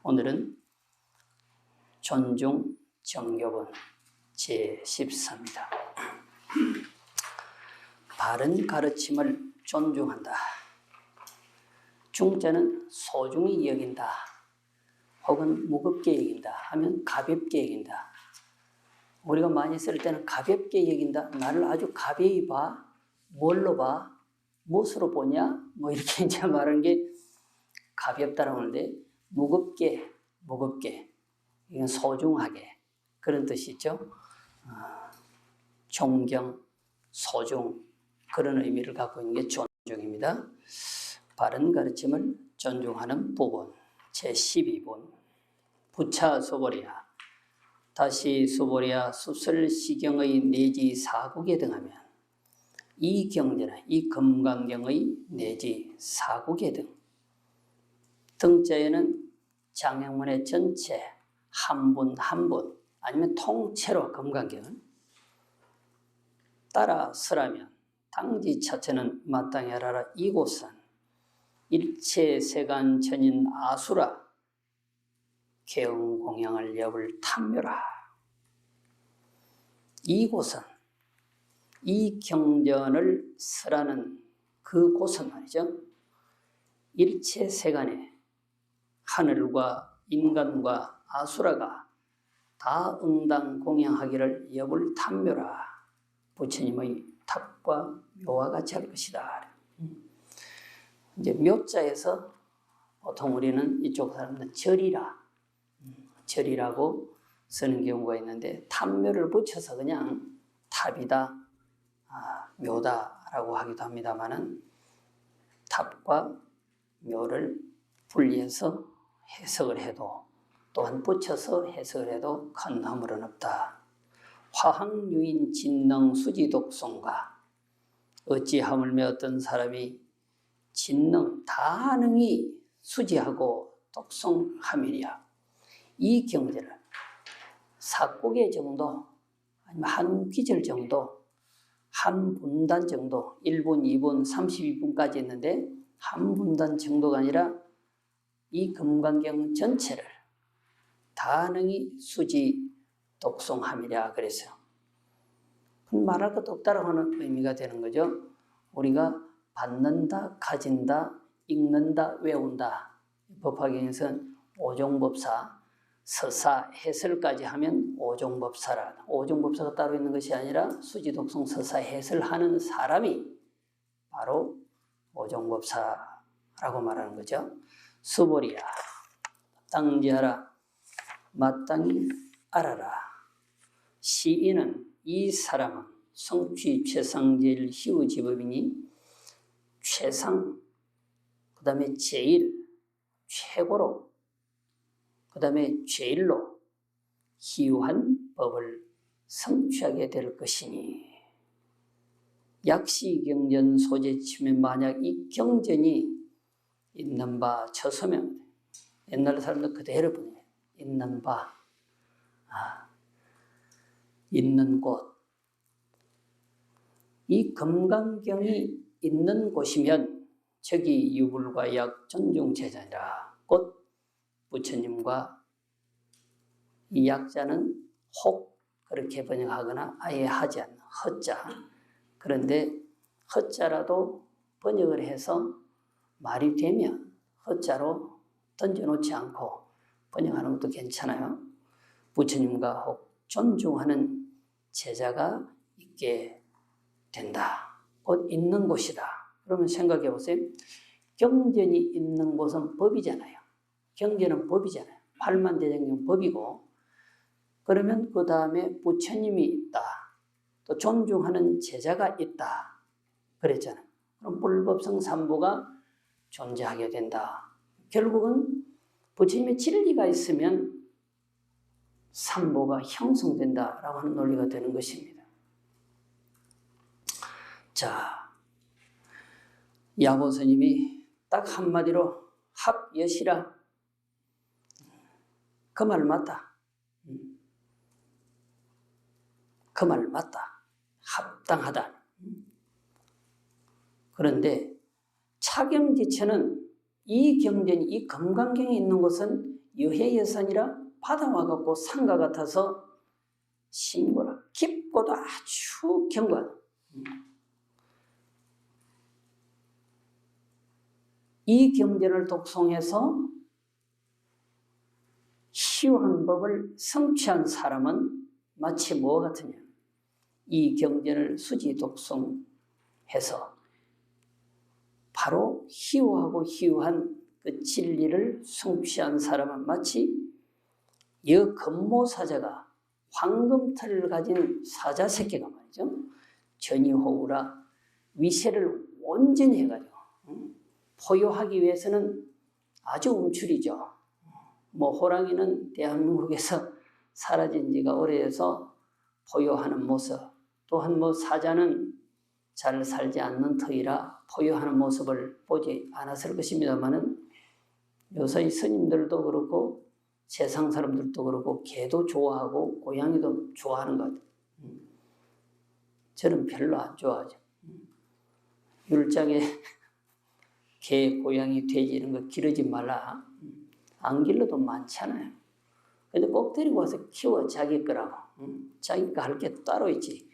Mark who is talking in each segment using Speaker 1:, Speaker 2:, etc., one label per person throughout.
Speaker 1: 오늘은 존중 정교본 제14입니다. 바른 가르침을 존중한다. 중자는 소중히 여긴다. 혹은 무겁게 여긴다 하면 가볍게 여긴다. 우리가 많이 쓸 때는 가볍게 여긴다. 나를 아주 가벼이 봐. 뭘로 봐? 무엇으로 보냐? 뭐 이렇게 이제 말하는 게 가볍다라고 하는데 무겁게 이건 소중하게 그런 뜻이죠. 존경, 소중 그런 의미를 갖고 있는 게 존중입니다. 바른 가르침을 존중하는 부분 제12본 부차 소보리야 다시 소보리야 수설시경의 내지 사국에 등하면 이 경제나 이 금강경의 내지 사국에 등자에는 장영문의 전체 한 분 아니면 통째로 금강경을 따라 서라면 당지 차체는 마땅히 알아라. 이곳은 일체세간 전인 아수라 개응공양을 엽을 탐묘라. 이곳은 이 경전을 서라는 그곳은 말이죠. 일체세간에 하늘과 인간과 아수라가 다 응당 공양하기를 엽을 탐묘라. 부처님의 탑과 묘와 같이 할 것이다. 이제 묘자에서 보통 우리는 이쪽 사람들은 절이라고 쓰는 경우가 있는데 탑묘를 붙여서 그냥 탑이다, 묘다라고 하기도 합니다만은 탑과 묘를 분리해서 해석을 해도 또한 붙여서 해석을 해도 큰 허물은 없다. 화학유인 진능 수지독성과 어찌 하물며 어떤 사람이 진능 다능이 수지하고 독성함이랴. 이 경제를 사국의 정도 아니면 한 귀절 정도 한 분단 정도 1분, 2분, 32분까지 있는데 한 분단 정도가 아니라 이 금강경 전체를 다능이 수지 독성함이랴 그랬어요. 그럼 말할 것도 없다라고 하는 의미가 되는 거죠. 우리가 받는다, 가진다, 읽는다, 외운다. 법화경에서는 오종법사, 서사, 해설까지 하면 오종법사라. 오종법사가 따로 있는 것이 아니라 수지독성 서사 해설하는 사람이 바로 오종법사라고 말하는 거죠. 수보리야, 마땅지하라, 마땅히 알아라. 시인은 이 사람은 성취 최상제일 희우지법이니 최상, 그 다음에 제일, 최고로, 그 다음에 제일로 희유한 법을 성취하게 될 것이니 약시경전 소재치면 만약 이 경전이 있는 바 처소면 옛날 사람들 그대로 보내요. 있는 바, 있는 곳. 이 금강경이 있는 곳이면 저기 유불과 약 존중제자니라. 곧 부처님과 이 약자는 혹 그렇게 번역하거나 아예 하지 않는 허자. 그런데 허자라도 번역을 해서 말이 되면 허자로 던져놓지 않고 번역하는 것도 괜찮아요. 부처님과 혹 존중하는 제자가 있게 된다. 곧 있는 곳이다. 그러면 생각해 보세요. 경전이 있는 곳은 법이잖아요. 경전은 법이잖아요. 팔만대장경 법이고 그러면 그 다음에 부처님이 있다. 또 존중하는 제자가 있다. 그랬잖아요. 그럼 불법성 삼보가 존재하게 된다. 결국은 부처님의 진리가 있으면 삼보가 형성된다라고 하는 논리가 되는 것입니다. 자, 야보 스님이 딱 한마디로 합여시라. 그 말 맞다. 그 말 맞다. 합당하다. 그런데 차경지체는 이 경전이 이 금강경에 있는 것은 여해여산이라 바다와 같고 산과 같아서 심고라 깊고도 아주 견고하다. 이 경전을 독송해서 희유한 법을 성취한 사람은 마치 뭐와 같으냐. 이 경전을 수지 독송해서 바로 희유하고 희유한 그 진리를 성취한 사람은 마치 여건모사자가 황금털을 가진 사자 새끼가 말이죠. 전이호우라 위세를 온전히 해가지고 포효하기 위해서는 아주 움츠리죠. 뭐 호랑이는 대한민국에서 사라진 지가 오래돼서 포효하는 모습, 또한 뭐 사자는 잘 살지 않는 터이라 포효하는 모습을 보지 않았을 것입니다만은 요새 스님들도 그렇고 세상 사람들도 그렇고 개도 좋아하고 고양이도 좋아하는 것 같아요. 저는 별로 안 좋아하죠. 율장에 개, 고양이, 돼지 이런 거 기르지 말라. 안 길러도 많잖아요. 근데 꼭 데리고 와서 키워, 자기 거라고. 자기가 할 게 따로 있지.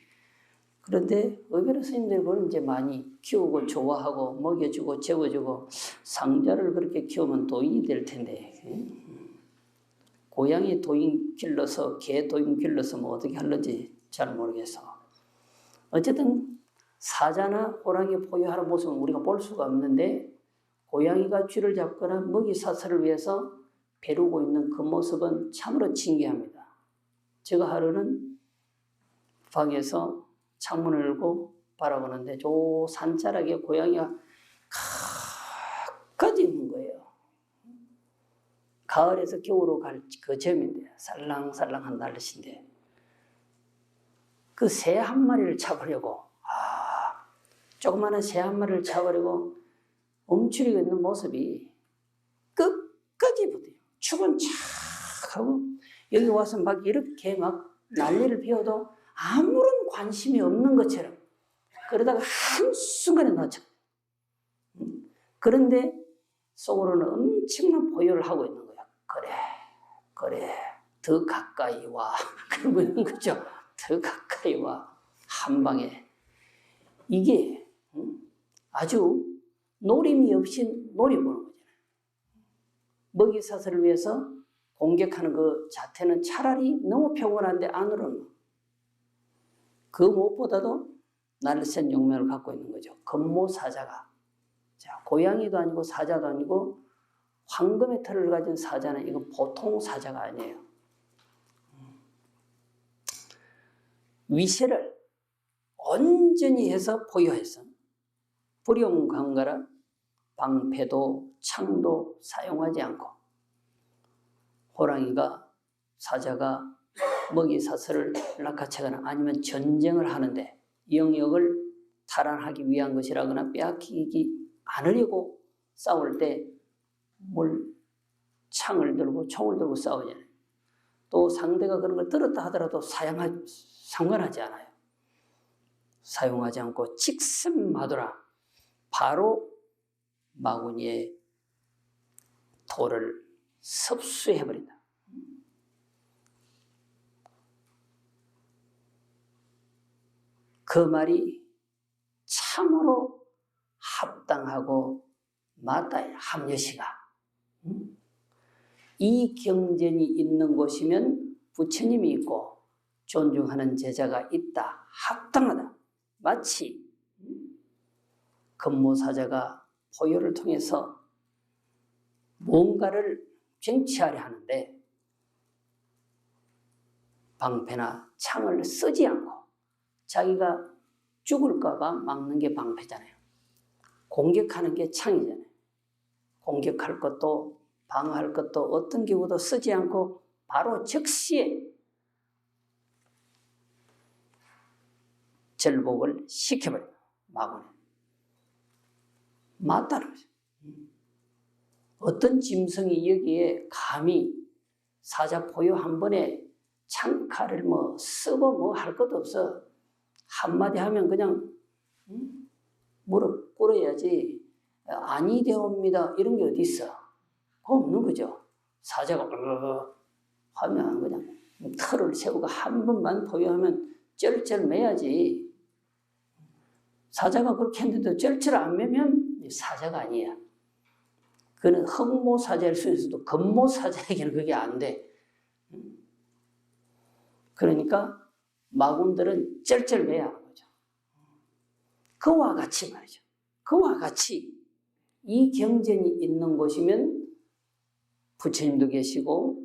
Speaker 1: 그런데 의견의 스님들은 이제 많이 키우고 좋아하고 먹여주고 재워주고 상자를 그렇게 키우면 도인이 될 텐데 고양이 도인 길러서 개 도인 길러서 뭐 어떻게 하는지 잘 모르겠어. 어쨌든 사자나 호랑이 포효하는 모습은 우리가 볼 수가 없는데 고양이가 쥐를 잡거나 먹이 사슬을 위해서 벼르고 있는 그 모습은 참으로 신기합니다. 제가 하루는 방에서 창문을 열고 바라보는데 저 산자락에 고양이가 가까이 있는 거예요. 가을에서 겨울로 갈 그 점인데 살랑살랑한 날씨인데 그 새 한 마리를 잡으려고 조그마한 새 한 마리를 잡으려고 움츠리고 있는 모습이 끝까지 붙어요. 축은 착 하고 여기 와서 막 이렇게 막 난리를 피워도 아무런 관심이 없는 것처럼 그러다가 한순간에 놓쳐. 그런데 속으로는 엄청난 포효를 하고 있는 거야. 그래 더 가까이 와. 그러고 있는 거죠. 더 가까이 와. 한 방에. 이게 아주 노림이 없이 노려보는 거잖아요. 먹이 사슬을 위해서 공격하는 그 자태는 차라리 너무 평온한데 안으로는 그 무엇보다도 날쌘 용맹을 갖고 있는 거죠. 건모사자가. 자, 고양이도 아니고 사자도 아니고 황금의 털을 가진 사자는 이건 보통 사자가 아니에요. 위세를 온전히 해서 포효해서 불용강가라 방패도 창도 사용하지 않고 호랑이가 사자가 먹이 사슬을 낚아채거나 아니면 전쟁을 하는데 영역을 탈환하기 위한 것이라거나 빼앗기지 않으려고 싸울 때 뭘 창을 들고 총을 들고 싸우잖아요. 또 상대가 그런 걸 들었다 하더라도 상관하지 않아요. 사용하지 않고 직선마도라 바로 마구니의 돌을 섭수해버린다. 그 말이 참으로 합당하고 맞다요. 합려시가. 이 경전이 있는 곳이면 부처님이 있고 존중하는 제자가 있다. 합당하다. 마치 건모사자가 포효를 통해서 뭔가를 쟁취하려 하는데 방패나 창을 쓰지 않고 자기가 죽을까 봐 막는 게 방패잖아요. 공격하는 게 창이잖아요. 공격할 것도 방어할 것도 어떤 기구도 쓰지 않고 바로 즉시에 절복을 시켜버려요. 마구니. 맞다는 거죠. 어떤 짐승이 여기에 감히 사자 포효 한 번에 창칼을 뭐 쓰고 뭐 할 것도 없어. 한마디 하면 그냥 무릎 꿇어야지 아니 되옵니다 이런 게 어디 있어. 그거 없는 거죠. 사자가 하면 그냥 털을 세우고 한 번만 포효하면 쩔쩔 매야지. 사자가 그렇게 했는데도 쩔쩔 안 매면 사자가 아니야. 그는 흑모사자일 수 있어도 금모사자에게는 그게 안 돼. 그러니까 마군들은 쩔쩔 매야 하는 거죠. 그와 같이 말이죠. 그와 같이 이 경전이 있는 곳이면 부처님도 계시고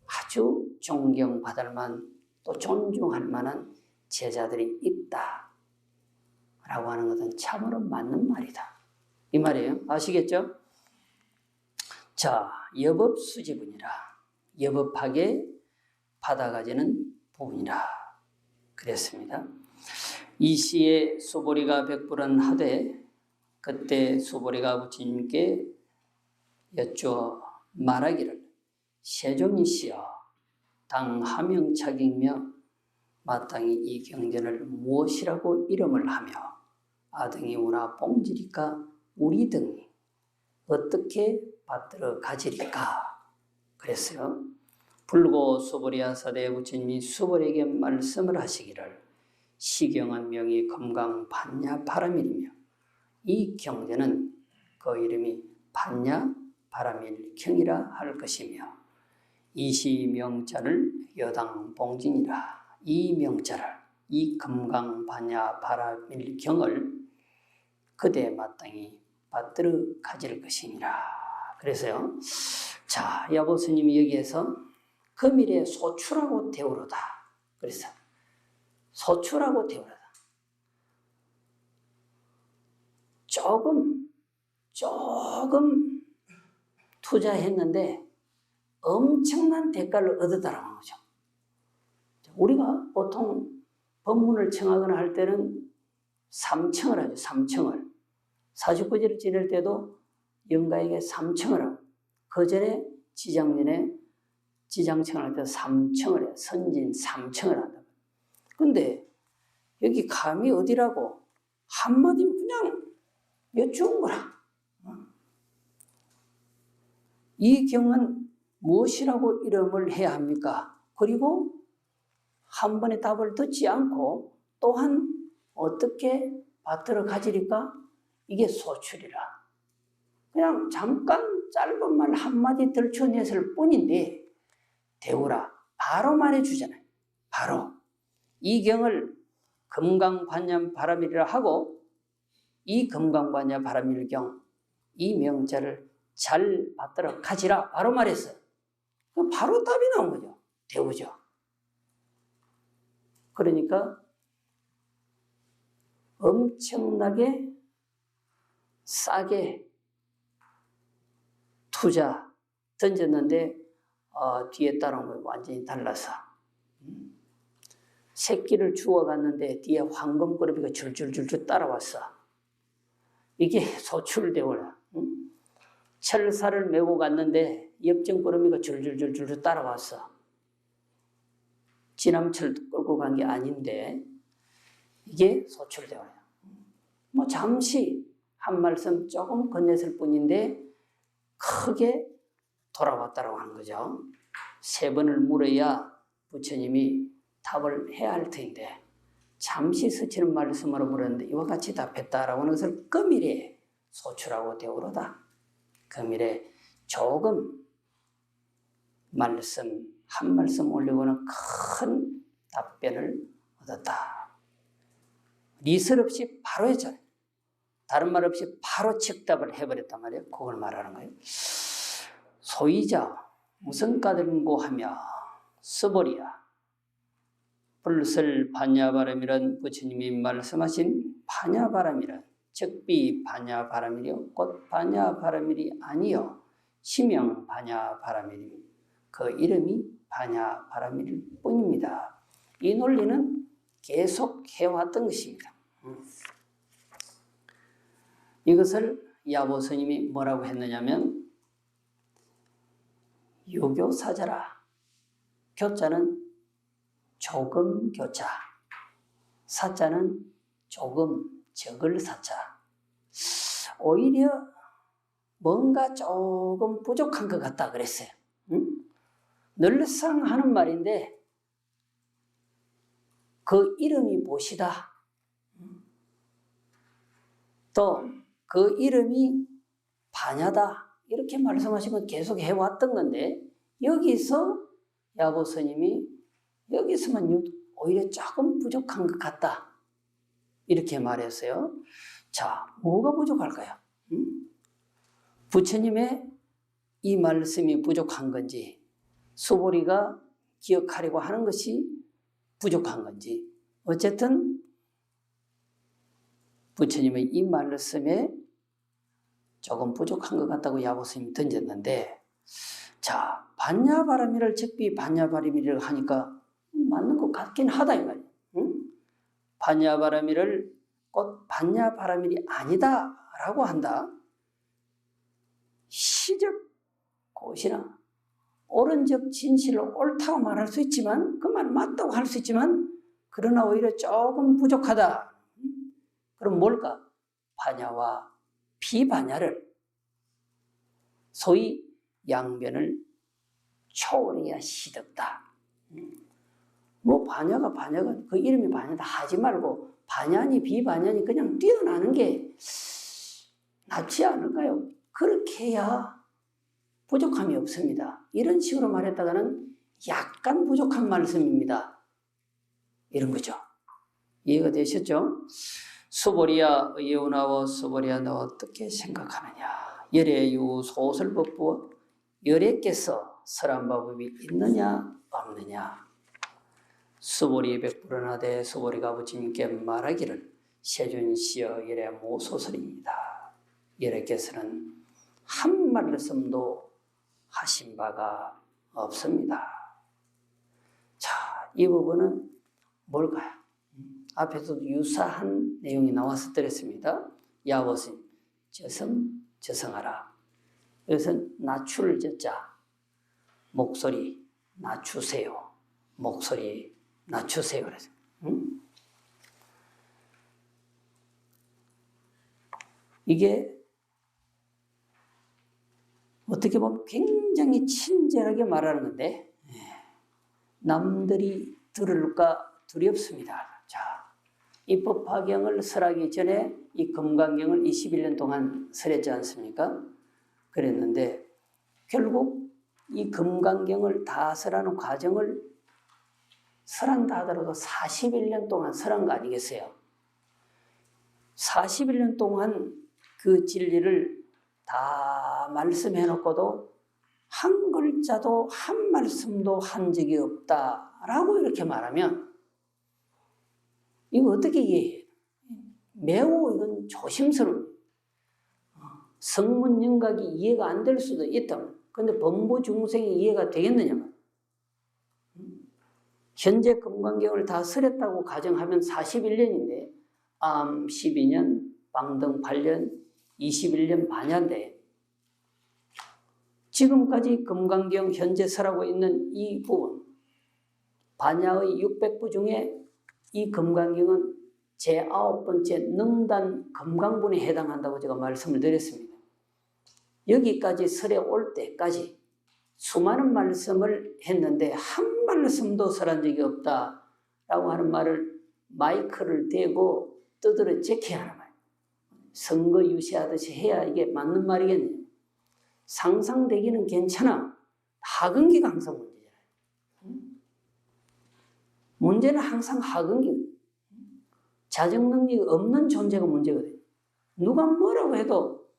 Speaker 1: 아주 존경받을 만 또 존중할 만한 제자들이 있다 라고 하는 것은 참으로 맞는 말이다. 이 말이에요. 아시겠죠? 자, 여법수지분이라 여법하게 받아가지는 부분이라 그랬습니다. 이 시에 수보리가 백불은 하되 그때 수보리가 부처님께 여쭈어 말하기를 세존이시여 당 하명착이며 마땅히 이 경전을 무엇이라고 이름을 하며 아등이 우나 뽕지리까 우리 등이 어떻게 받들어 가지리까 그랬어요. 불고 수보리아 사대 부처님이 수보리에게 말씀을 하시기를 시경은 명이 금강 반야 바라밀이며 이 경전은 그 이름이 반야 바라밀경이라 할 것이며 이시 명자를 여당 봉진이라 이 명자를 이 금강 반야 바라밀경을 그대 마땅히 받들어 가질 것이니라. 그래서요. 자, 야보스님이 여기에서 금일에 소출하고 대우로다. 그래서 소출하고 대우로다. 조금 투자했는데 엄청난 대가를 얻었다라는 거죠. 우리가 보통 법문을 청하거나 할 때는 삼청을 하죠. 삼청을. 사주구지를 지낼 때도 영가에게 삼청을 하고 그 전에 지장년에 지장청을 할 때 삼청을 해요. 선진 삼청을 한다. 근데 여기 감이 어디라고 한마디면 그냥 여쭈은 거라. 이 경은 무엇이라고 이름을 해야 합니까? 그리고 한 번에 답을 듣지 않고 또한 어떻게 받들어 가지리까? 이게 소출이라. 그냥 잠깐 짧은 말 한마디 들춰냈을 뿐인데 대우라 바로 말해주잖아요. 바로 이 경을 금강반야 바라밀이라 하고 이 금강반야 바라밀경 이 명자를 잘 받들어 가지라 바로 말했어요. 바로 답이 나온 거죠. 대우죠. 그러니까 엄청나게 싸게 투자 던졌는데 뒤에 따라온 건 완전히 달라서 새끼를 주워갔는데 뒤에 황금그루비가 줄줄줄줄 따라왔어. 이게 소출대우라. 철사를 메고 갔는데 엽전꾸러미가 줄줄줄줄 따라왔어. 지남철 끌고 간 게 아닌데 이게 소출대오예요. 뭐 잠시 한 말씀 조금 건넸을 뿐인데 크게 돌아왔다고 하는 거죠. 세 번을 물어야 부처님이 답을 해야 할 텐데 잠시 스치는 말씀으로 물었는데 이와 같이 답했다라고 하는 것을 금일에 소출하고 대우로다. 금일에 조금 말씀 한 말씀 올리고는 큰 답변을 얻었다. 리설 없이 바로 했잖아요. 다른 말 없이 바로 즉답을 해버렸단 말이에요. 그걸 말하는 거예요. 소이자 무슨 까들고 하며 스보리야 불설 반야바람이란 부처님이 말씀하신 반야바람이란 즉비 반야바람이요 곧 반야바람일이 아니요 시명 반야바람일 그 이름이 반야바람일 뿐입니다. 이 논리는 계속 해왔던 것입니다. 이것을 야보 스님이 뭐라고 했느냐면 유교사자라. 교자는 조금 교자, 사자는 조금 적을 사자. 오히려 뭔가 조금 부족한 것 같다 그랬어요. 응? 늘상 하는 말인데 그 이름이 보시다. 또 그 이름이 반야다. 이렇게 말씀하시면 계속 해왔던 건데 여기서 야보 스님이 여기서만 오히려 조금 부족한 것 같다. 이렇게 말했어요. 자, 뭐가 부족할까요? 부처님의 이 말씀이 부족한 건지 수보리가 기억하려고 하는 것이 부족한 건지 어쨌든 부처님의 이 말씀에 조금 부족한 것 같다고 야보스님이 던졌는데 자, 반야바라미를 적비 반야바라미를 하니까 맞는 것 같긴 하다 이 말이에요. 응? 반야바라미를 곧 반야바라밀이 아니다라고 한다. 시적 고시나 옳은적 진실을 옳다고 말할 수 있지만 그 말 맞다고 할 수 있지만 그러나 오히려 조금 부족하다. 그럼 뭘까? 반야와 비반야를 소위 양변을 초월해야 시득다. 뭐 반야가 그 이름이 반야다 하지 말고 반야니 비반야니 그냥 뛰어나는 게 낫지 않을까요? 그렇게 해야 부족함이 없습니다. 이런 식으로 말했다가는 약간 부족한 말씀입니다. 이런 거죠. 이해가 되셨죠? 수보리야 예우나와 수보리야 너 어떻게 생각하느냐. 열애유 소설법부 열애께서 설한법이 있느냐 없느냐. 수보리 백불언하되 수보리가 부처님께 말하기를 세존시여 열애 모소설입니다. 열애께서는 한 말씀도 하신 바가 없습니다. 자, 이 부분은 뭘까요? 앞에서도 유사한 내용이 나왔었더랬습니다. 야보스님, 저성하라. 여기서는 낮출 저자, 목소리 낮추세요. 목소리 낮추세요. 그래서 이게 어떻게 보면 굉장히 친절하게 말하는 건데 남들이 들을까 두렵습니다. 자, 입법화경을 설하기 전에 이 금강경을 21년 동안 설했지 않습니까? 그랬는데 결국 이 금강경을 다 설하는 과정을 설한다 하더라도 41년 동안 설한 거 아니겠어요? 41년 동안 그 진리를 다 말씀해 놓고도 한 글자도 한 말씀도 한 적이 없다라고 이렇게 말하면 이거 어떻게 이해해요? 매우 이건 조심스러운 성문 영각이 이해가 안 될 수도 있다. 그런데 범부 중생이 이해가 되겠느냐? 현재 금강경을 다 설했다고 가정하면 41년인데 암 12년, 방등 8년, 21년 반야인데 지금까지 금강경 현재 설하고 있는 이 부분 반야의 600부 중에 이 금강경은 제9번째 능단 금강분에 해당한다고 제가 말씀을 드렸습니다. 여기까지 설에 올 때까지 수많은 말씀을 했는데 한 말씀도 설한 적이 없다라고 하는 말을 마이크를 대고 떠들어 제껴야 하는 말이에요. 선거 유세하듯이 해야 이게 맞는 말이겠네요. 상상되기는 괜찮아. 하근기가 항상 문제잖아요. 문제는 항상 하근기. 자정 능력이 없는 존재가 문제거든요. 누가 뭐라고 해도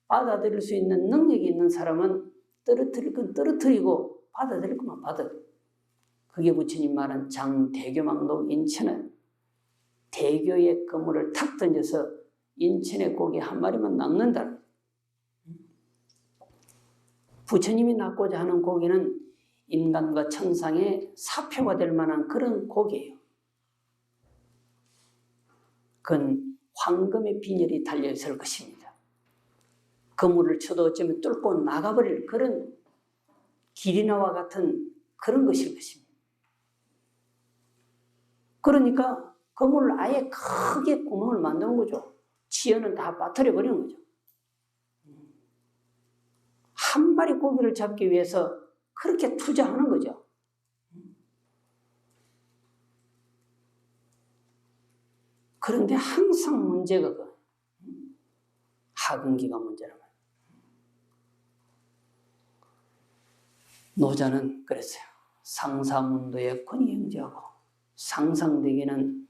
Speaker 1: 받아들일 수 있는 능력이 있는 사람은 떨어뜨릴 건 떨어뜨리고 받아들일 것만 받아들여요. 그게 부처님 말한 장대교망록 인천은 대교의 그물을 탁 던져서 인천의 고기 한 마리만 낚는다. 부처님이 낚고자 하는 고기는 인간과 천상의 사표가 될 만한 그런 고기예요. 그건 황금의 비늘이 달려있을 것입니다. 그물을 쳐도 어쩌면 뚫고 나가버릴 그런 길이나와 같은 그런 것일 것입니다. 그러니까 그물을 아예 크게 구멍을 만드는 거죠. 치어는 다 빠뜨려 버리는 거죠. 한 마리 고기를 잡기 위해서 그렇게 투자하는 거죠. 그런데 항상 문제가 하근기가 문제란 말이에요. 노자는 그랬어요. 상사문도에 권위행제하고 상상되기는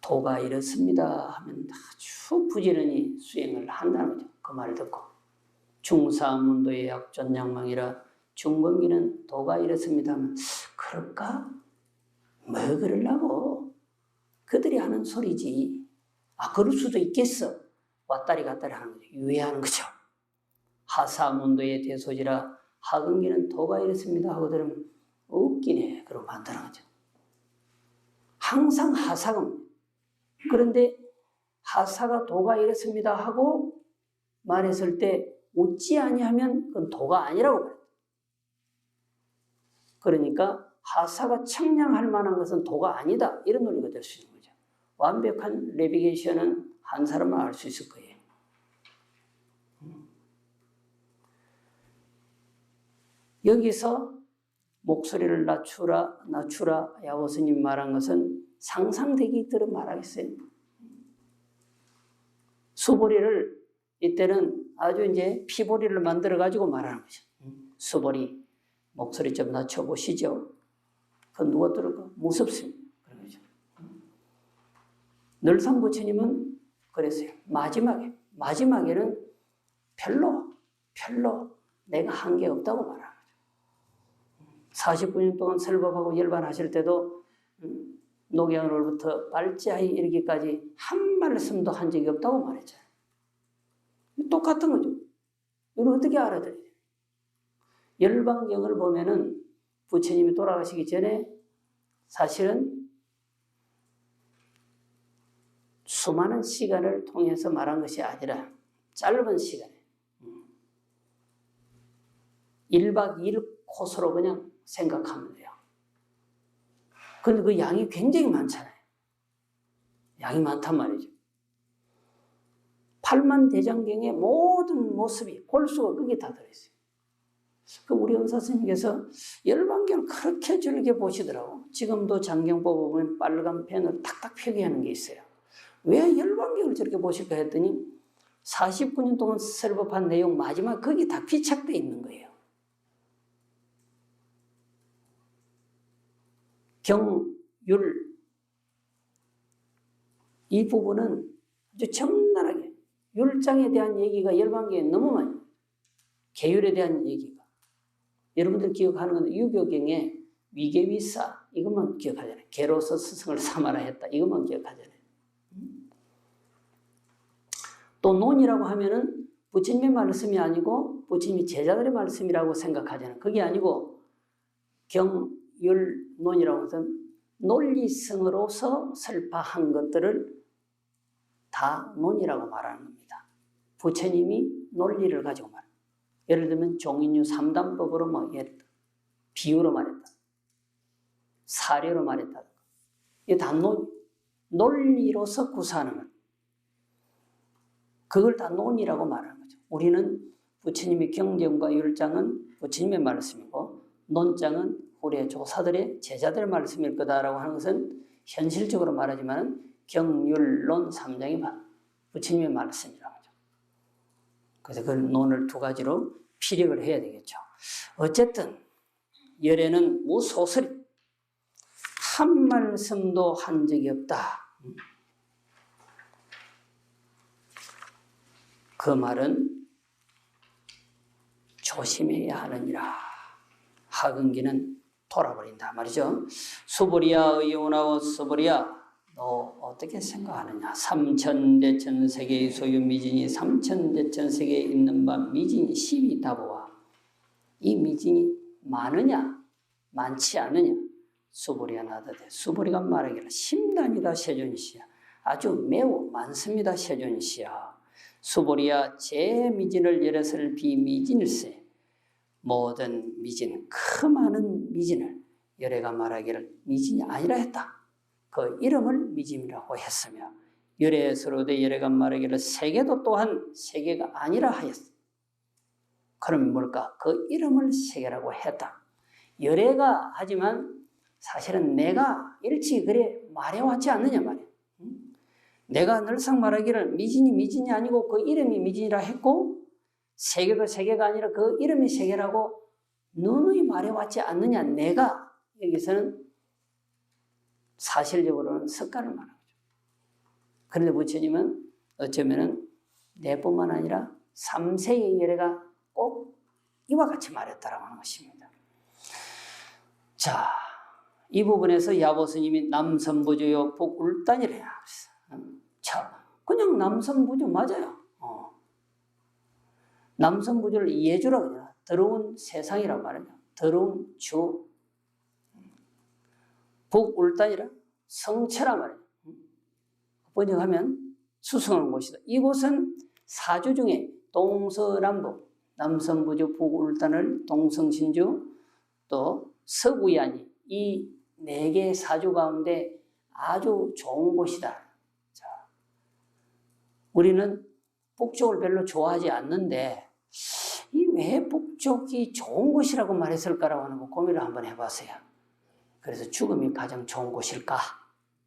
Speaker 1: 도가 이렇습니다 하면 아주 부지런히 수행을 한다는 거죠. 그 말을 듣고 중사문도의 약존양망이라 중건기는 도가 이렇습니다 하면 그럴까? 뭐 그러려고? 그들이 하는 소리지. 그럴 수도 있겠어. 왔다리 갔다리 하는 거죠. 유예하는 거죠. 하사문도의 대소지라 하근기는 도가 이렇습니다 하고 들으면 웃기네. 그러고 만드는 거죠. 항상 하사가. 그런데 하사가 도가 이렇습니다 하고 말했을 때 웃지 아니하면 그건 도가 아니라고 그래요. 그러니까 하사가 청량할 만한 것은 도가 아니다. 이런 논리가 될 수 있는 거죠. 완벽한 내비게이션은 한 사람만 알 수 있을 거예요. 여기서 목소리를 낮추라 야고스님 말한 것은 상상되기들은 말하겠어요. 수보리를 이때는 아주 이제 피보리를 만들어 가지고 말하는 거죠. 수보리 목소리 좀 낮춰보시죠. 그건 누가 들을까? 무섭습니다. 그런 거죠. 늘상 부처님은 그랬어요. 마지막에는 별로 내가 한 게 없다고 말하는 거죠. 49년 동안 설법하고 열반하실 때도 녹양으로부터 발자에 이르기까지 한 말씀도 한 적이 없다고 말했잖아요. 똑같은 거죠. 이걸 어떻게 알아들어야 돼요? 열반경을 보면은 부처님이 돌아가시기 전에 사실은 수많은 시간을 통해서 말한 것이 아니라 짧은 시간에 1박 2일 코스로 그냥 생각하면 돼요. 그런데 그 양이 굉장히 많잖아요. 양이 많단 말이죠. 팔만대장경의 모든 모습이 골수가 거기에 다 들어있어요. 우리 은사 스님께서 열반경을 그렇게 즐겨 보시더라고. 지금도 장경법 보면 빨간 펜으로 탁탁 표기하는 게 있어요. 왜 열반경을 저렇게 보실까 했더니 49년 동안 설법한 내용 마지막 거기 다 피착되어 있는 거예요. 경율 이 부분은 아주 적나라하게 율장에 대한 얘기가 열반경에 너무 많이 계율에 대한 얘기가 여러분들 기억하는 건 유교경에 위계위사 이것만 기억하잖아요. 개로서 스승을 삼아라 했다 이것만 기억하잖아요. 또 논이라고 하면은 부처님의 말씀이 아니고 부처님이 제자들의 말씀이라고 생각하잖아요. 그게 아니고 경율논이라고 해서는 논리성으로서 설파한 것들을 다 논이라고 말하는 겁니다. 부처님이 논리를 가지고 말합니다. 예를 들면 종인유 3단법으로 비유로 말했다. 사례로 말했다. 이게 다 논리로서 구사하는 것. 그걸 다 논이라고 말하는 거죠. 우리는 부처님의 경전과 율장은 부처님의 말씀이고 논장은 우리의 조사들의 제자들의 말씀일 거다라고 하는 것은 현실적으로 말하지만 경율론 3장이 부처님의 말씀이라고 하죠. 그래서 그 논을 두 가지로 피력을 해야 되겠죠. 어쨌든 열애는 무소설이 한 말씀도 한 적이 없다. 그 말은 조심해야 하느니라. 하근기는 돌아버린다 말이죠. 수보리야 의오나오 수보리야 너 어떻게 생각하느냐. 삼천대천세계의 소유 미진이 삼천대천세계에 있는 바 미진이 시비 다보아 이 미진이 많으냐 많지 않느냐. 수보리야 나다대 수보리가 말하기를 심단이다 세존시야 아주 매우 많습니다 세존시야. 수보리야 제 미진을 열애설 비미진일세 모든 미진 그 많은 미진을 열애가 말하기를 미진이 아니라 했다. 그 이름을 미진이라고 했으며 열애서로도 열애가 말하기를 세계도 또한 세계가 아니라 하였다. 그러면 뭘까? 그 이름을 새기라고 했다. 열애가 하지만 사실은 내가 일찍 그래 말해왔지 않느냐 말이야. 내가 늘상 말하기를 미진이 아니고 그 이름이 미진이라 했고 세계도 세계가 아니라 그 이름이 세계라고 누누이 말해왔지 않느냐. 내가 여기서는 사실적으로는 습관을 말하는 거죠. 그런데 부처님은 어쩌면은 내뿐만 아니라 3세의 열애가 꼭 이와 같이 말했다라고 하는 것입니다. 자, 이 부분에서 야보 스님이 남선부주요 복울단이래요. 자, 그냥 남선부주 맞아요. 남선부주를 예주라고 해요. 더러운 세상이라고 말하죠. 더러운 주. 복울단이라 성체란 말이에요. 번역하면 수승하는 곳이다. 이곳은 사주 중에 동서남북, 남선부주, 복울단을 동성신주, 또 서구야니 이 네 개의 사주 가운데 아주 좋은 곳이다. 자, 우리는 북쪽을 별로 좋아하지 않는데 이 왜 북쪽이 좋은 곳이라고 말했을까라고 하는 거 고민을 한번 해봤어요. 그래서 죽음이 가장 좋은 곳일까?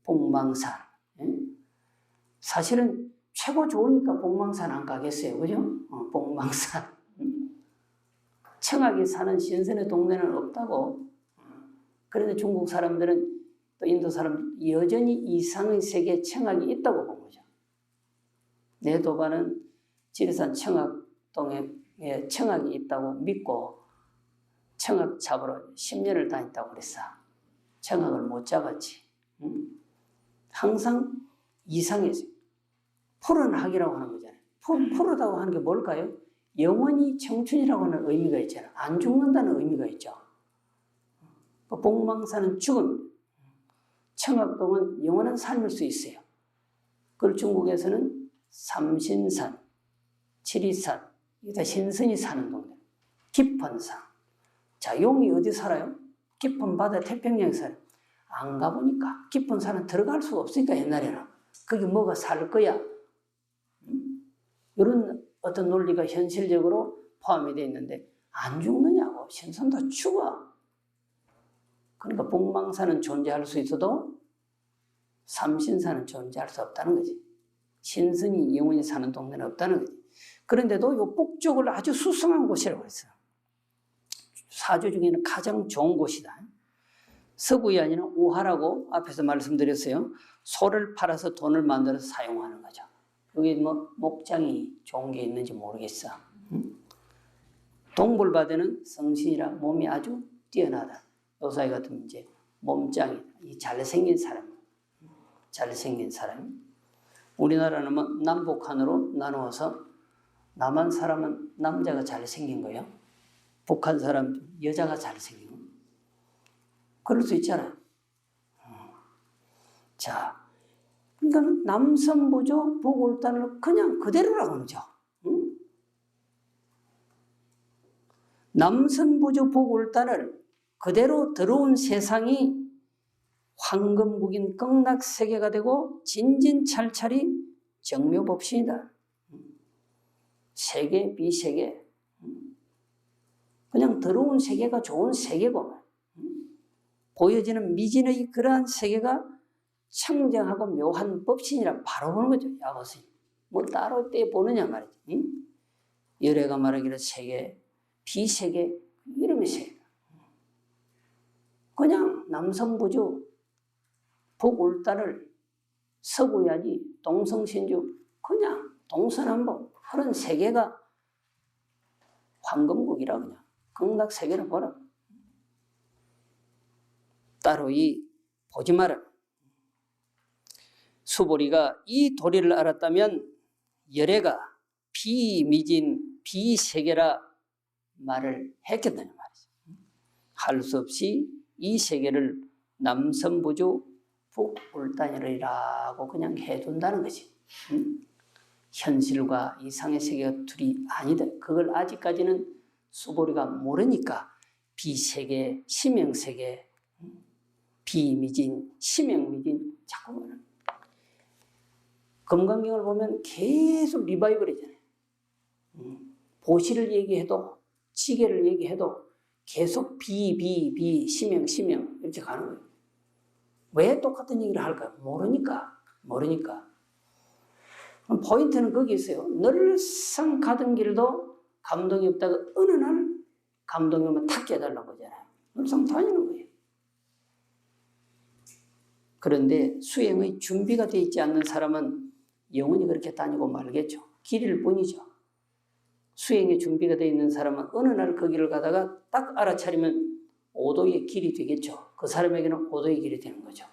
Speaker 1: 복망산. 사실은 최고 좋으니까 복망산 안 가겠어요. 그죠? 복망산. 청하게 사는 신선의 동네는 없다고. 그런데 중국 사람들은 또 인도 사람 여전히 이상의 세계에 청학이 있다고 본 거죠. 내도반은 지리산 청학동에 청학이 있다고 믿고 청학 잡으러 10년을 다녔다고 그랬어. 청학을 못 잡았지. 항상 이상해져. 푸른학이라고 하는 거잖아요. 푸르다고 하는 게 뭘까요? 영원히 청춘이라고 하는 의미가 있잖아요. 안 죽는다는 의미가 있죠. 복망산은 죽음, 청학동은 영원한 삶일 수 있어요. 그걸 중국에서는 삼신산, 지리산, 이다 신선이 사는 동네. 깊은 산. 자, 용이 어디 살아요? 깊은 바다 태평양에 살아요. 안 가보니까 깊은 산은 들어갈 수가 없으니까 옛날에는 거기 뭐가 살 거야. 이런 어떤 논리가 현실적으로 포함이 되어 있는데 안 죽느냐고. 신선도 죽어. 그러니까 복망산은 존재할 수 있어도 삼신산은 존재할 수 없다는 거지. 신선이 영원히 사는 동네는 없다는 거지. 그런데도 이 북쪽을 아주 수승한 곳이라고 했어요. 사주 중에는 가장 좋은 곳이다. 서구야니는 우하라고 앞에서 말씀드렸어요. 소를 팔아서 돈을 만들어서 사용하는 거죠. 여기 뭐 목장이 좋은 게 있는지 모르겠어. 동불바다는 성신이라 몸이 아주 뛰어나다. 요사이 같으면 이제 몸짱이 잘생긴 사람. 잘생긴 사람. 우리나라는 뭐 남북한으로 나누어서 남한 사람은 남자가 잘생긴 거예요. 북한 사람 여자가 잘생긴 거. 그럴 수 있잖아요. 자, 그러니까 남선부조 복울단을 그냥 그대로라고 하죠. 남선부조 복울단을 그대로 들어온 세상이 황금국인 극락세계가 되고 진진찰찰이 정묘법신이다. 세계, 비세계. 그냥 들어온 세계가 좋은 세계고 보여지는 미진의 그러한 세계가 청정하고 묘한 법신이라 바로 보는 거죠. 야보스님. 뭐 따로 떼 보느냐 말이지. 열애가 말하기를 세계, 비세계, 이름이 세계. 그냥 남성부주, 북울단을 서구야지, 동성신주, 그냥 동서남북 그런 세계가 황금국이라 그냥 극락세계를 보라. 따로 보지 마라. 수보리가 이 도리를 알았다면 열애가 비미진, 비세계라 말을 했겠다는 말이죠. 할 수 없이 이 세계를 남선부주 북울단이라고 그냥 해둔다는 거지. 현실과 이상의 세계가 둘이 아니다. 그걸 아직까지는 수보리가 모르니까 비세계, 심형세계, 비미진, 심형미진 자꾸 말하는. 금강경을 보면 계속 리바이벌이잖아요. 보시를 얘기해도 지게를 얘기해도 계속 비, 심형 이렇게 가는 거예요. 왜 똑같은 얘기를 할까요? 모르니까. 그럼 포인트는 거기 있어요. 늘상 가던 길도 감동이 없다가 어느 날 감동이 오면 탁 깨달는 거잖아요. 늘상 다니는 거예요. 그런데 수행의 준비가 되어 있지 않는 사람은 영원히 그렇게 다니고 말겠죠. 길일 뿐이죠. 수행의 준비가 되어 있는 사람은 어느 날 그 길을 가다가 딱 알아차리면 오도의 길이 되겠죠. 그 사람에게는 오도의 길이 되는 거죠.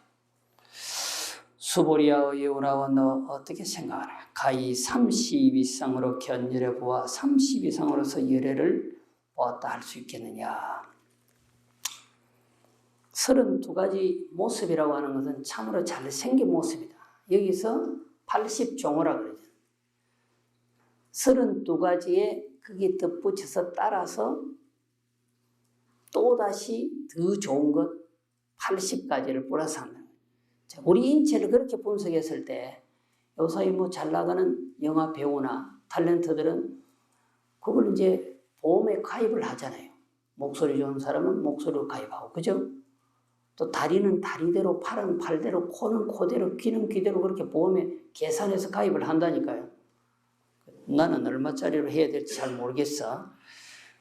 Speaker 1: 수보리아의 예우라와 너 어떻게 생각하나? 가히 30이상으로 견열해 보아 30이상으로서 열애를 보았다 할 수 있겠느냐? 32가지 모습이라고 하는 것은 참으로 잘생긴 모습이다. 여기서 80종호라 그러죠. 32가지에 그게 덧붙여서 따라서 또다시 더 좋은 것 80가지를 플러스 한다. 우리 인체를 그렇게 분석했을 때 요사이 잘 나가는 영화 배우나 탤런트들은 그걸 이제 보험에 가입을 하잖아요. 목소리 좋은 사람은 목소리로 가입하고, 그죠? 또 다리는 다리대로, 팔은 팔대로, 코는 코대로, 귀는 귀대로 그렇게 보험에 계산해서 가입을 한다니까요. 나는 얼마짜리로 해야 될지 잘 모르겠어.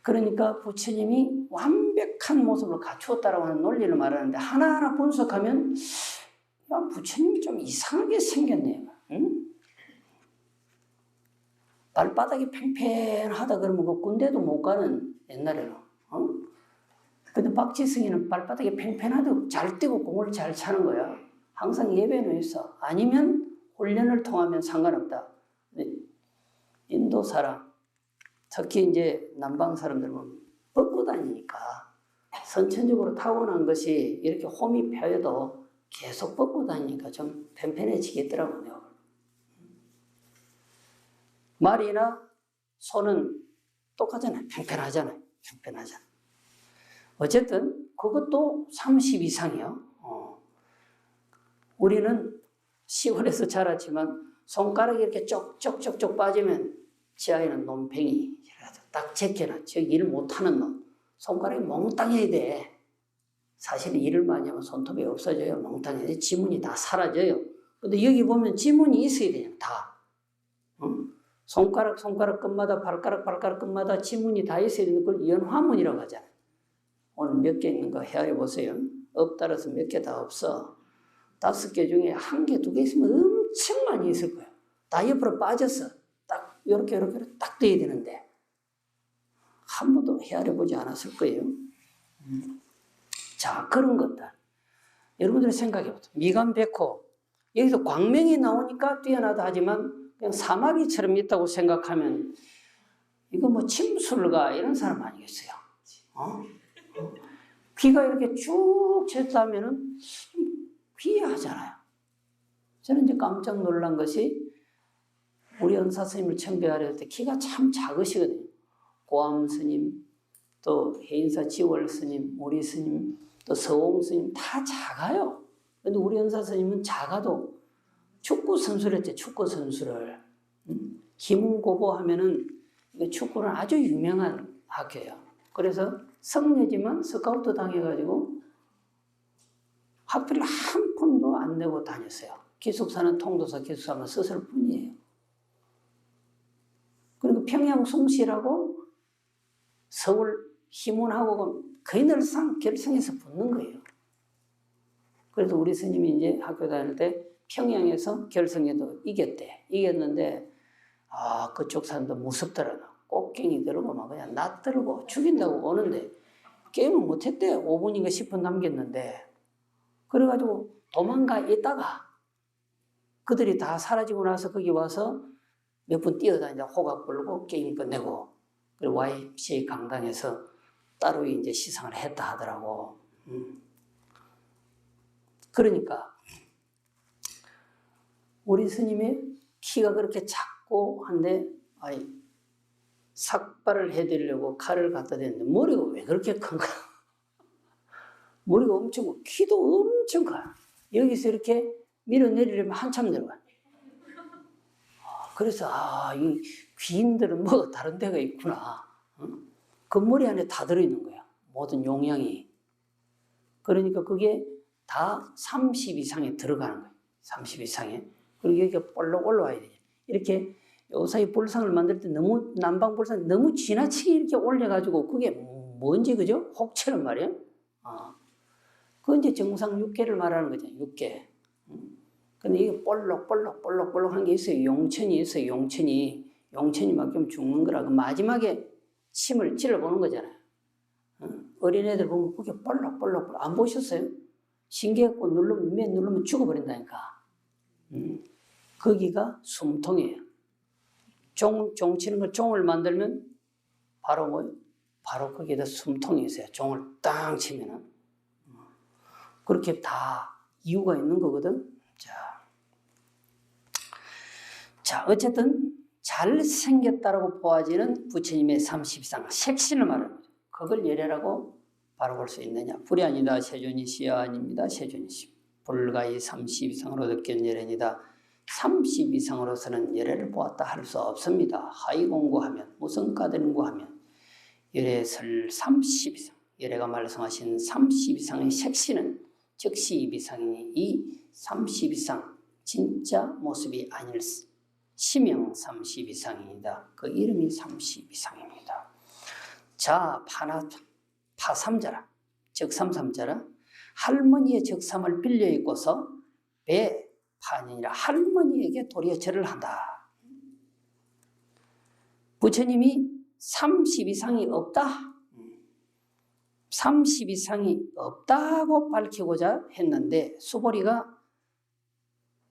Speaker 1: 그러니까 부처님이 완벽한 모습을 갖추었다라고 하는 논리를 말하는데 하나하나 분석하면 야, 부처님이 좀 이상하게 생겼네요. 응? 발바닥이 팽팽하다 그러면 그 군대도 못 가는 옛날에는. 근데 박지성이는 발바닥이 팽팽하다고 잘 뛰고 공을 잘 차는 거야. 항상 예배는 있어. 아니면 훈련을 통하면 상관없다. 인도 사람, 특히 이제 남방 사람들은 뻗고 다니니까 선천적으로 타고난 것이 이렇게 홈이 펴여도 계속 뻗고 다니니까 좀 팽팽해지겠더라고요. 말이나 손은 똑같잖아요. 팽팽하잖아요. 어쨌든 그것도 30 이상이요. 우리는 시골에서 자랐지만 손가락이 이렇게 쪽쪽쪽쪽 빠지면 지 아이는 논팽이 딱 제껴놨죠. 일 못하는 놈. 손가락이 몽땅해야 돼. 사실 일을 많이 하면 손톱이 없어져요. 몽땅해야 돼. 지문이 다 사라져요. 근데 여기 보면 지문이 있어야 돼요. 다. 손가락 끝마다 발가락 끝마다 지문이 다 있어야 되는 걸 연화문이라고 하잖아요. 오늘 몇 개 있는 거 헤아려 보세요. 업 따라서 몇 개 다 없어. 5개 중에 1개, 2개 있으면 엄청 많이 있을 거예요. 다 옆으로 빠졌어. 딱 이렇게 딱 돼야 되는데 한 번도 헤아려 보지 않았을 거예요. 자, 그런 것들 여러분들이 생각해 보세요. 미간백호 여기서 광명이 나오니까 뛰어나다 하지만 그냥 사마귀처럼 있다고 생각하면 이거 침술가 이런 사람 아니겠어요? 귀가 이렇게 쭉 쳤다면은 귀하잖아요. 저는 이제 깜짝 놀란 것이 우리 은사 스님을 청배하려 할 때 키가 참 작으시거든요. 고암 스님, 또 해인사 지월 스님, 우리 스님, 또 서홍 스님 다 작아요. 근데 우리 은사 스님은 작아도 축구 선수를 했죠. 축구 선수를. 김웅고보 하면은 축구는 아주 유명한 학교예요. 그래서 성녀지만 스카우트 당해가지고 학비를 한 푼도 안 내고 다녔어요. 기숙사는 통도사 기숙사만 썼을 뿐이에요. 그리고 평양 숭실하고 서울 희문하고 거의 늘상 결승에서 붙는 거예요. 그래서 우리 스님이 이제 학교 다닐 때 평양에서 결승에도 이겼대. 이겼는데 그쪽 사람도 무섭더라고. 꽃갱이 들고 막 그냥 낯들고 죽인다고 오는데 게임을 못했대. 5분인가 10분 남겼는데 그래가지고 도망가 있다가 그들이 다 사라지고 나서 거기 와서 몇 분 뛰어다니다 호각 부르고 게임 끝내고 그리고 YMCA 강당에서 따로 이제 시상을 했다 하더라고. 그러니까 우리 스님의 키가 그렇게 작고 한데 삭발을 해드리려고 칼을 갖다 댔는데 머리가 왜 그렇게 큰가? 머리가 엄청 커. 키도 엄청 커요. 여기서 이렇게 밀어내리려면 한참 내려가. 그래서 이 귀인들은 뭐가 다른 데가 있구나. 건물이 안에 다 들어있는 거야. 모든 용량이. 그러니까 그게 다 30 이상에 들어가는 거예요. 30 이상에. 그리고 여기가 볼록 올라와야 돼요. 이렇게 요사이 불상을 만들 때 너무 난방 불상 너무 지나치게 이렇게 올려가지고 그게 뭔지 그죠? 혹처럼 말이에요. 그건 이제 정상 육계를 말하는 거죠. 육계. 근데 이게 볼록한 게 있어요. 용천이 있어요. 용천이 막히면 죽는 거라. 그 마지막에 침을 찔러보는 거잖아요. 어린애들 보면 그게 볼록 안 보셨어요? 신기해갖고 누르면 죽어버린다니까. 거기가 숨통이에요. 종 치는 걸 종을 만들면 바로 뭐예요? 바로 거기에다 숨통이 있어요. 종을 땅 치면은. 그렇게 다 이유가 있는 거거든. 자, 어쨌든 잘생겼다라고 보아지는 부처님의 30이상 색신을 말하는 거죠. 그걸 예례라고 바로 볼 수 있느냐. 불이 아니다. 세존이시야 아닙니다. 세존이시. 불가히 30 이상으로 느낀 예례니다. 30 이상으로서는 예례를 보았다 할 수 없습니다. 하위 공고하면 무성가들 공고하면 예례설 30 이상, 예례가 말씀하신 30 이상의 색신은 즉시 이비상이니 이 30 이상 진짜 모습이 아닐 시명 30 이상입니다. 그 이름이 30 이상입니다. 자, 파삼자라, 적삼삼자라, 할머니의 적삼을 빌려 입고서 배 판이라 할머니에게 도리어 절을 한다. 부처님이 30 이상이 없다. 30 이상이 없다고 밝히고자 했는데 수보리가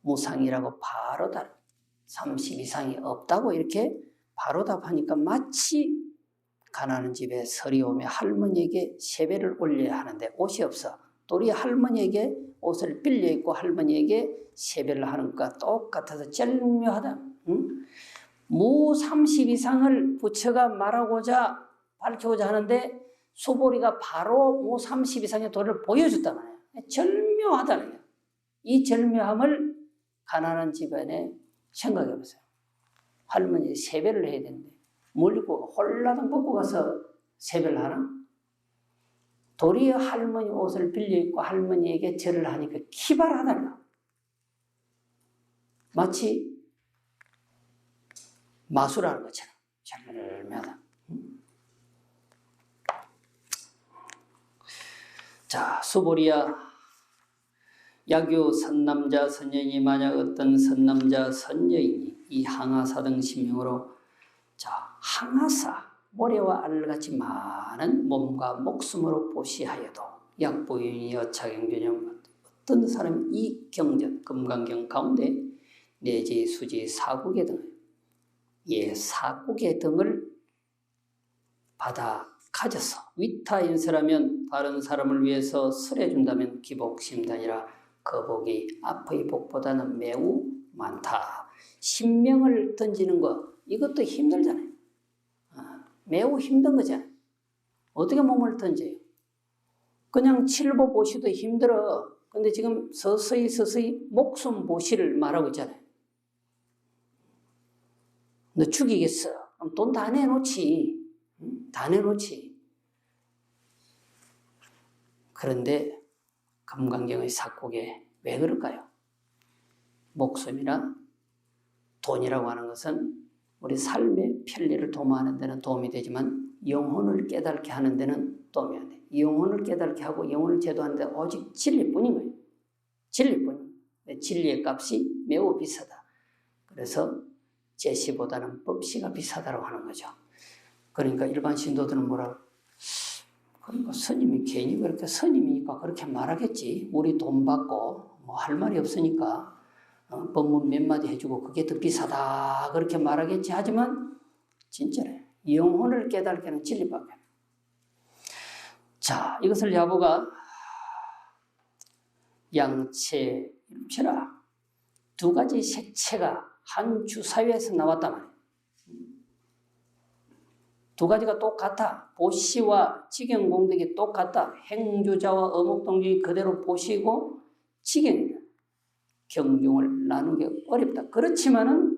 Speaker 1: 무상이라고 바로 답. 30 이상이 없다고 이렇게 바로 답하니까 마치 가난한 집에 설이 오며 할머니에게 세배를 올려야 하는데 옷이 없어. 도리어 할머니에게 옷을 빌려 입고 할머니에게 세배를 하는 것과 똑같아서 절묘하다. 무 30 이상을 부처가 말하고자 밝히고자 하는데 수보리가 바로 무 30 이상의 도리를 보여줬단 말이에요. 절묘하다는 거예요. 이 절묘함을 가난한 집안에 생각해 보세요. 할머니 세배를 해야 되는데 뭘 입고 홀라당 벗고 가서 세배를 하나? 도리어 할머니 옷을 빌려 입고 할머니에게 절을 하니까 기발하다는 거예요. 마치 마술하는 것처럼 절묘하다. 자, 수보리야, 야규 선남자 선녀인이 만약 어떤 선남자 선녀인이 이 항아사 등 신명으로, 자, 항아사, 모래와 알같이 많은 몸과 목숨으로 보시하여도 약보윤이 여차경전형 어떤 사람이 이 경전 금강경 가운데 내지 수지 사국의 등을 사국의 등을 받아 가져서 위타인설하면 다른 사람을 위해서 설해준다면 기복심단이라 그 복이 앞의 복보다는 매우 많다. 신명을 던지는 거 이것도 힘들잖아요. 매우 힘든 거잖아요. 어떻게 몸을 던져요? 그냥 칠보 보시도 힘들어. 근데 지금 서서히 목숨 보시를 말하고 있잖아요. 너 죽이겠어. 그럼 돈 다 내놓지. 다 내놓지. 그런데 금강경의 사국에 왜 그럴까요? 목숨이나 돈이라고 하는 것은 우리 삶의 편리를 도모하는 데는 도움이 되지만 영혼을 깨닫게 하는 데는 도움이 안 돼. 영혼을 깨닫게 하고 영혼을 제도하는 데 오직 진리뿐인 거예요. 진리뿐. 진리의 값이 매우 비싸다. 그래서 제시보다는 법시가 비싸다고 하는 거죠. 그러니까 일반 신도들은 뭐라고? 그러니까 스님이 괜히 그렇게 스님이니까 그렇게 말하겠지. 우리 돈 받고 뭐 할 말이 없으니까 법문 몇 마디 해주고 그게 더 비싸다 그렇게 말하겠지. 하지만 진짜래. 영혼을 깨닫게 하는 진리밖에. 자, 이것을 야부가 양체, 일체라 두 가지 색채가 한 주사위에서 나왔단 말이에요. 두 가지가 똑같아. 보시와 지경공덕이 똑같다. 행주자와 어목동정이 그대로 보시고 지경이다. 경중을 나누기 어렵다. 그렇지만은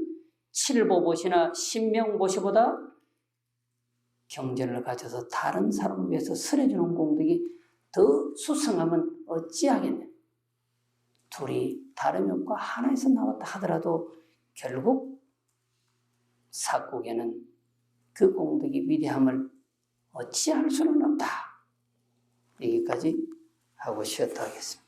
Speaker 1: 칠보보시나 신명보시보다 경전을 가져서 다른 사람을 위해서 설해주는 공덕이 더 수승하면 어찌하겠냐. 둘이 다름이 없고 하나에서 나왔다 하더라도 결국 사국에는 그 공덕이 위대함을 어찌할 수는 없다. 여기까지 하고 쉬었다 하겠습니다.